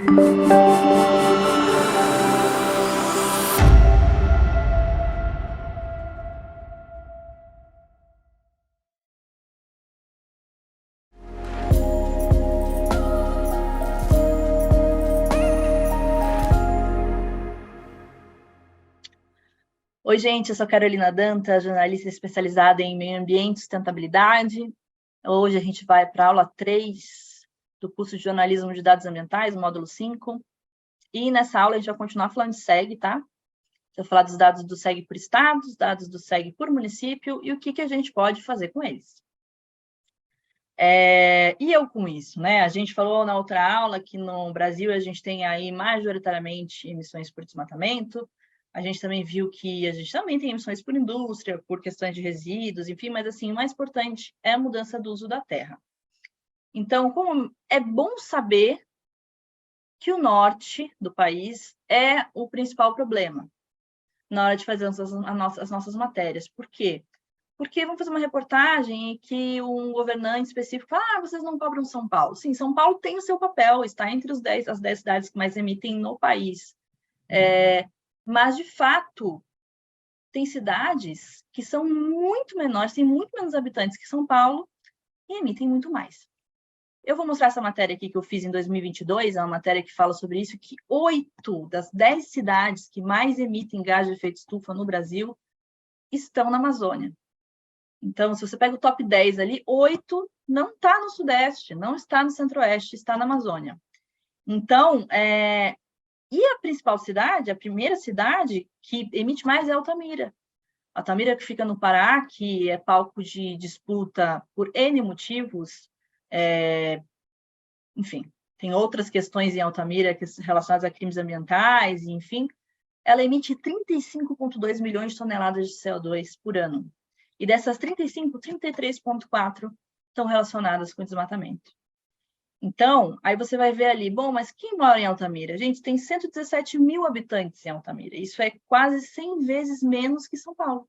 Oi, gente, eu sou Carolina Danta, jornalista especializada em meio ambiente e sustentabilidade. Hoje a gente vai para a aula 3 do curso de jornalismo de dados ambientais, módulo 5. E nessa aula a gente vai continuar falando de SEG, tá? A gente vai falar dos dados do SEG por estado, dos dados do SEG por município e o que a gente pode fazer com eles. E eu com isso, né? A gente falou na outra aula que no Brasil a gente tem aí majoritariamente emissões por desmatamento. A gente também viu que a gente também tem emissões por indústria, por questões de resíduos, enfim, mas assim, o mais importante é a mudança do uso da terra. Então, como é bom saber que o norte do país é o principal problema na hora de fazer as nossas matérias. Por quê? Porque vamos fazer uma reportagem em que um governante específico fala, vocês não cobram São Paulo. Sim, São Paulo tem o seu papel, está entre as 10 cidades que mais emitem no país. Mas, de fato, tem cidades que são muito menores, têm muito menos habitantes que São Paulo e emitem muito mais. Eu vou mostrar essa matéria aqui que eu fiz em 2022, é uma matéria que fala sobre isso, que 8 das 10 cidades que mais emitem gás de efeito estufa no Brasil estão na Amazônia. Então, se você pega o top 10 ali, 8 não está no Sudeste, não está no Centro-Oeste, está na Amazônia. Então, e a principal cidade, a primeira cidade que emite mais é Altamira. Altamira, que fica no Pará, que é palco de disputa por N motivos, enfim, tem outras questões em Altamira relacionadas a crimes ambientais, enfim, ela emite 35,2 milhões de toneladas de CO2 por ano. E dessas 35, 33,4 estão relacionadas com desmatamento. Então, aí você vai ver ali, bom, mas quem mora em Altamira? Gente, tem 117 mil habitantes em Altamira. Isso é quase 100 vezes menos que São Paulo.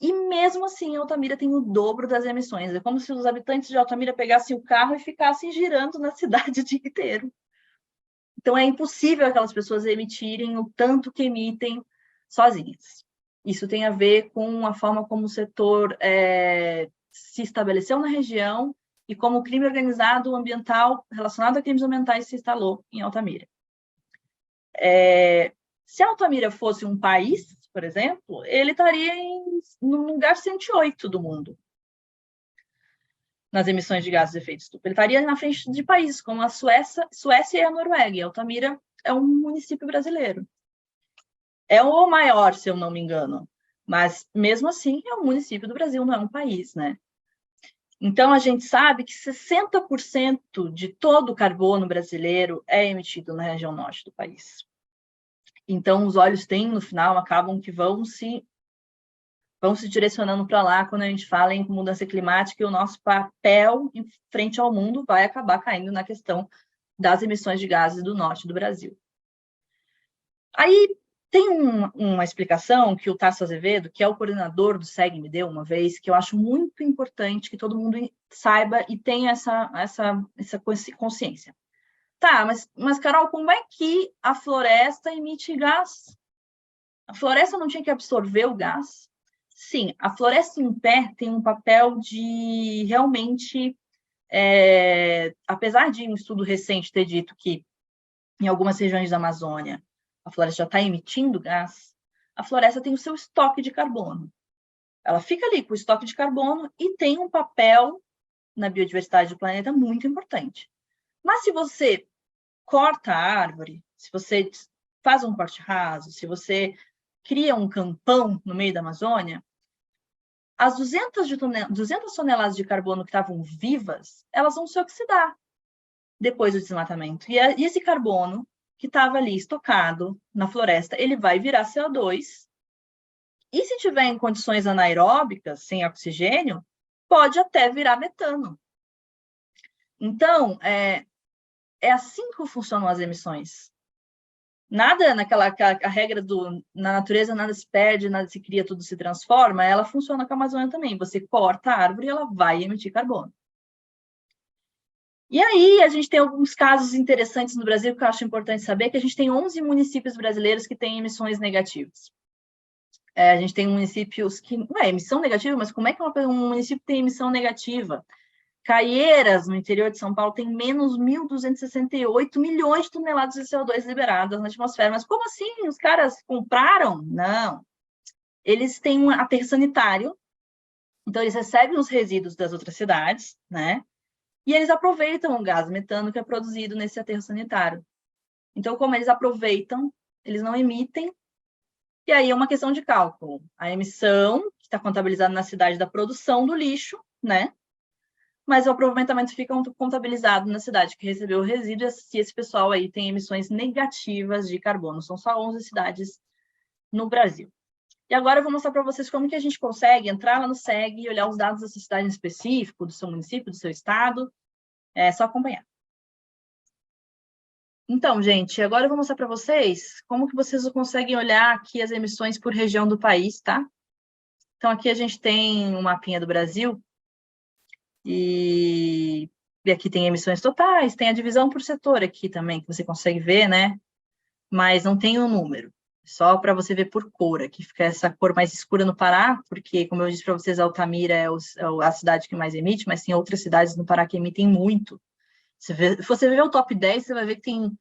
E mesmo assim, Altamira tem o dobro das emissões. É como se os habitantes de Altamira pegassem o carro e ficassem girando na cidade o dia inteiro. Então, é impossível aquelas pessoas emitirem o tanto que emitem sozinhas. Isso tem a ver com a forma como o setor se estabeleceu na região e como o crime organizado ambiental relacionado a crimes ambientais se instalou em Altamira. Se Altamira fosse um país, por exemplo, ele estaria no lugar 108 do mundo nas emissões de gases de efeito estufa. Ele estaria na frente de países como a Suécia e a Noruega. E Altamira é um município brasileiro. É o maior, se eu não me engano. Mas, mesmo assim, é um município do Brasil, não é um país, né? Então, a gente sabe que 60% de todo o carbono brasileiro é emitido na região norte do país. Então, os olhos têm, no final, acabam que vão se direcionando para lá quando a gente fala em mudança climática e o nosso papel em frente ao mundo vai acabar caindo na questão das emissões de gases do norte do Brasil. Aí, tem uma explicação que o Tasso Azevedo, que é o coordenador do SEG, me deu uma vez, que eu acho muito importante que todo mundo saiba e tenha essa consciência. Tá, mas Carol, como é que a floresta emite gás? A floresta não tinha que absorver o gás? Sim, a floresta em pé tem um papel de realmente, apesar de um estudo recente ter dito que em algumas regiões da Amazônia a floresta já está emitindo gás, a floresta tem o seu estoque de carbono. Ela fica ali com o estoque de carbono e tem um papel na biodiversidade do planeta muito importante. Mas se você corta a árvore, se você faz um corte raso, se você cria um campão no meio da Amazônia, as 200 toneladas de carbono que estavam vivas, elas vão se oxidar depois do desmatamento. E esse carbono que estava ali estocado na floresta, ele vai virar CO2. E se tiver em condições anaeróbicas, sem oxigênio, pode até virar metano. Então, é assim que funcionam as emissões. Nada a regra na natureza, nada se perde, nada se cria, tudo se transforma, ela funciona com a Amazônia também. Você corta a árvore e ela vai emitir carbono. E aí, a gente tem alguns casos interessantes no Brasil que eu acho importante saber, que a gente tem 11 municípios brasileiros que têm emissões negativas. A gente tem municípios que não é emissão negativa, mas como é que um município tem emissão negativa? Caieiras, no interior de São Paulo, tem menos 1.268 milhões de toneladas de CO2 liberadas na atmosfera. Mas como assim? Os caras compraram? Não. Eles têm um aterro sanitário, então eles recebem os resíduos das outras cidades, né? E eles aproveitam o gás metano que é produzido nesse aterro sanitário. Então, como eles aproveitam, eles não emitem, e aí é uma questão de cálculo. A emissão, que está contabilizada na cidade da produção do lixo, né? Mas o aproveitamento fica contabilizado na cidade que recebeu o resíduo, e esse pessoal aí tem emissões negativas de carbono. São só 11 cidades no Brasil. E agora eu vou mostrar para vocês como que a gente consegue entrar lá no SEG e olhar os dados da sua cidade em específico, do seu município, do seu estado. É só acompanhar. Então, gente, agora eu vou mostrar para vocês como que vocês conseguem olhar aqui as emissões por região do país, tá? Então, aqui a gente tem um mapinha do Brasil, e aqui tem emissões totais, tem a divisão por setor aqui também, que você consegue ver, né? Mas não tem o número, só para você ver por cor. Aqui fica essa cor mais escura no Pará, porque, como eu disse para vocês, Altamira é a cidade que mais emite, mas tem outras cidades no Pará que emitem muito. Se você ver o top 10, você vai ver que tem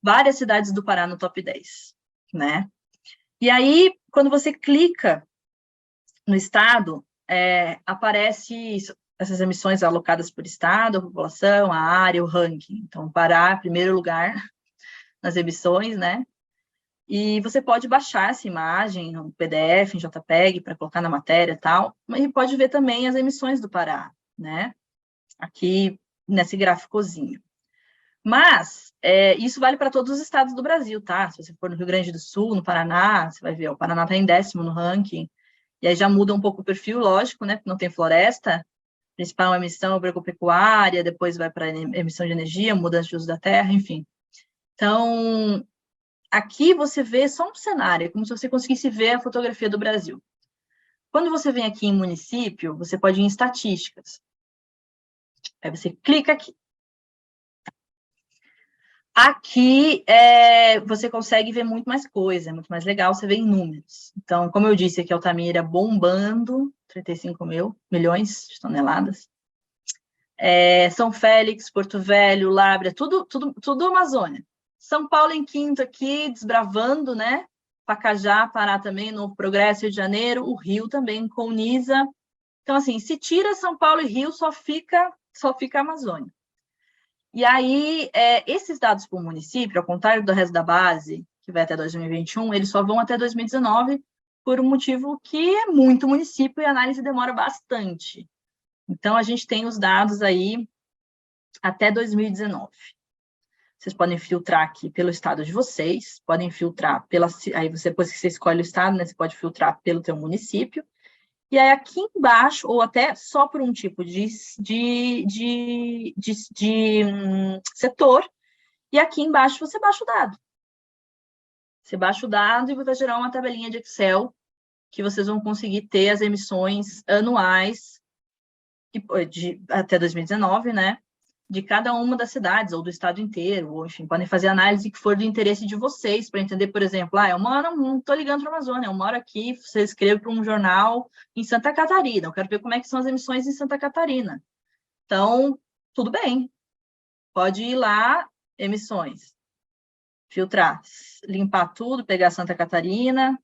várias cidades do Pará no top 10, né? E aí, quando você clica no estado, aparece essas emissões alocadas por estado, a população, a área, o ranking. Então, Pará, primeiro lugar nas emissões, né? E você pode baixar essa imagem, um PDF, em JPEG, para colocar na matéria e tal, e pode ver também as emissões do Pará, né? Aqui, nesse gráficozinho. Mas, isso vale para todos os estados do Brasil, tá? Se você for no Rio Grande do Sul, no Paraná, você vai ver, o Paraná está em 10º no ranking, e aí já muda um pouco o perfil, lógico, né? Porque não tem floresta, principal emissão agropecuária, depois vai para emissão de energia, mudança de uso da terra, enfim. Então, aqui você vê só um cenário, como se você conseguisse ver a fotografia do Brasil. Quando você vem aqui em município, você pode ir em estatísticas. Aí você clica aqui. Aqui você consegue ver muito mais coisa, é muito mais legal, você vê em números. Então, como eu disse aqui, Altamira bombando, 35 milhões de toneladas. São Félix, Porto Velho, Lábrea, tudo Amazônia. São Paulo em quinto aqui, desbravando, né? Pacajá, Pará também, Novo Progresso, Rio de Janeiro, o Rio também, Colniza. Então, assim, se tira São Paulo e Rio, só fica a Amazônia. E aí, esses dados por município, ao contrário do resto da base, que vai até 2021, eles só vão até 2019, por um motivo que é muito município e a análise demora bastante. Então, a gente tem os dados aí até 2019. Vocês podem filtrar aqui pelo estado de vocês, podem filtrar aí depois que você escolhe o estado, né, você pode filtrar pelo teu município. E aí aqui embaixo, ou até só por um tipo de setor, e aqui embaixo você baixa o dado. Você baixa o dado e vai gerar uma tabelinha de Excel que vocês vão conseguir ter as emissões anuais até 2019, né? De cada uma das cidades, ou do estado inteiro, ou enfim, podem fazer análise que for do interesse de vocês, para entender, por exemplo, eu moro, não estou ligando para a Amazônia, eu moro aqui, você escreve para um jornal em Santa Catarina, eu quero ver como é que são as emissões em Santa Catarina. Então, tudo bem, pode ir lá, emissões, filtrar, limpar tudo, pegar Santa Catarina,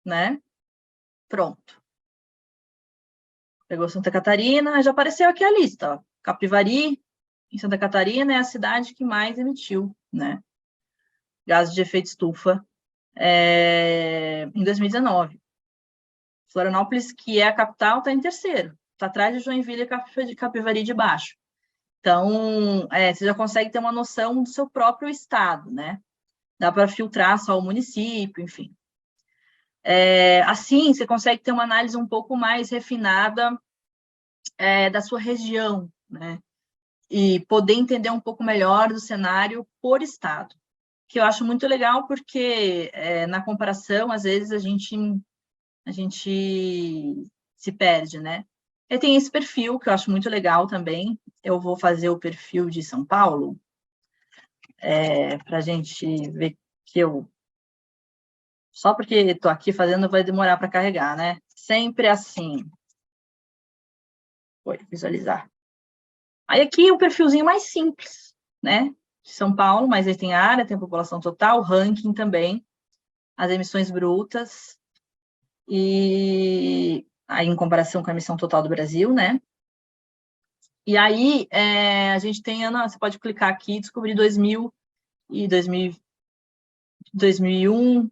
né? Pronto. Pegou Santa Catarina, já apareceu aqui a lista, ó. Capivari, em Santa Catarina, é a cidade que mais emitiu, né? Gases de efeito estufa em 2019. Florianópolis, que é a capital, está em terceiro. Está atrás de Joinville e Capivari de baixo. Então, você já consegue ter uma noção do seu próprio estado, né? Dá para filtrar só o município, enfim. Assim, você consegue ter uma análise um pouco mais refinada da sua região, né? E poder entender um pouco melhor do cenário por estado, que eu acho muito legal, porque na comparação, às vezes, a gente se perde, né? E tem esse perfil, que eu acho muito legal também. Eu vou fazer o perfil de São Paulo, para a gente ver que eu... Só porque estou aqui fazendo, vai demorar para carregar, né? Sempre assim. Vou visualizar. Aí aqui o perfilzinho mais simples, né? De São Paulo, mas aí tem a área, tem a população total, ranking também, as emissões brutas, e aí em comparação com a emissão total do Brasil, né? E aí a gente tem, você pode clicar aqui e descobrir 2000 e 2001,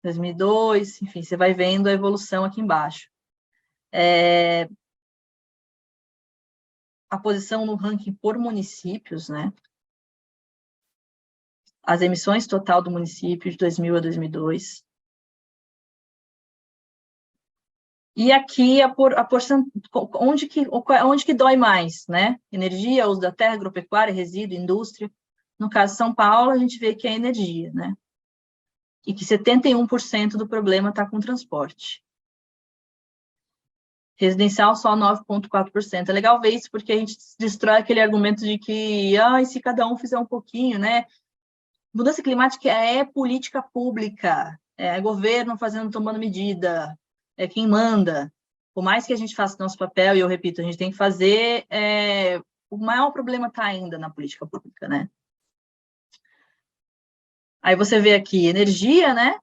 2002, enfim, você vai vendo a evolução aqui embaixo. A posição no ranking por municípios, né? As emissões total do município de 2000 a 2002. E aqui onde que dói mais, né? Energia, uso da terra, agropecuária, resíduo, indústria. No caso de São Paulo, a gente vê que é energia, né? E que 71% do problema está com transporte. Residencial, só 9,4%. É legal ver isso, porque a gente destrói aquele argumento de que, se cada um fizer um pouquinho, né? Mudança climática é política pública, é governo tomando medida, é quem manda. Por mais que a gente faça nosso papel, e eu repito, a gente tem que fazer, o maior problema está ainda na política pública, né? Aí você vê aqui energia, né?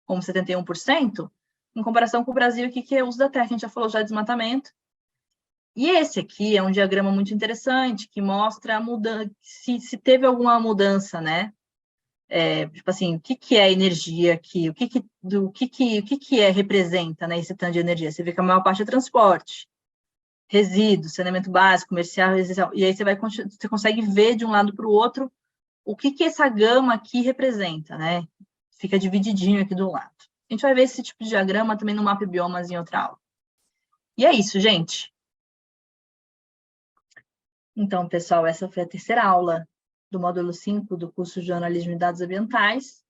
Como 71%, em comparação com o Brasil aqui, que é o uso da terra, a gente já falou já de desmatamento. E esse aqui é um diagrama muito interessante, que mostra a mudança, se teve alguma mudança, né? Tipo assim, o que é energia aqui? O que representa, né, esse tanto de energia? Você vê que a maior parte é transporte, resíduos, saneamento básico, comercial, residencial, e aí você consegue ver de um lado para o outro o que essa gama aqui representa, né? Fica divididinho aqui do lado. A gente vai ver esse tipo de diagrama também no Mapa Biomas em outra aula. E é isso, gente. Então, pessoal, essa foi a terceira aula do módulo 5 do curso de Jornalismo e Dados Ambientais.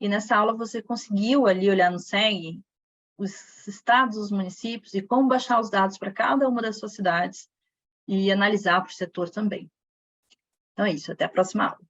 E nessa aula você conseguiu ali olhar no SEG os estados, os municípios e como baixar os dados para cada uma das suas cidades e analisar para o setor também. Então é isso, até a próxima aula.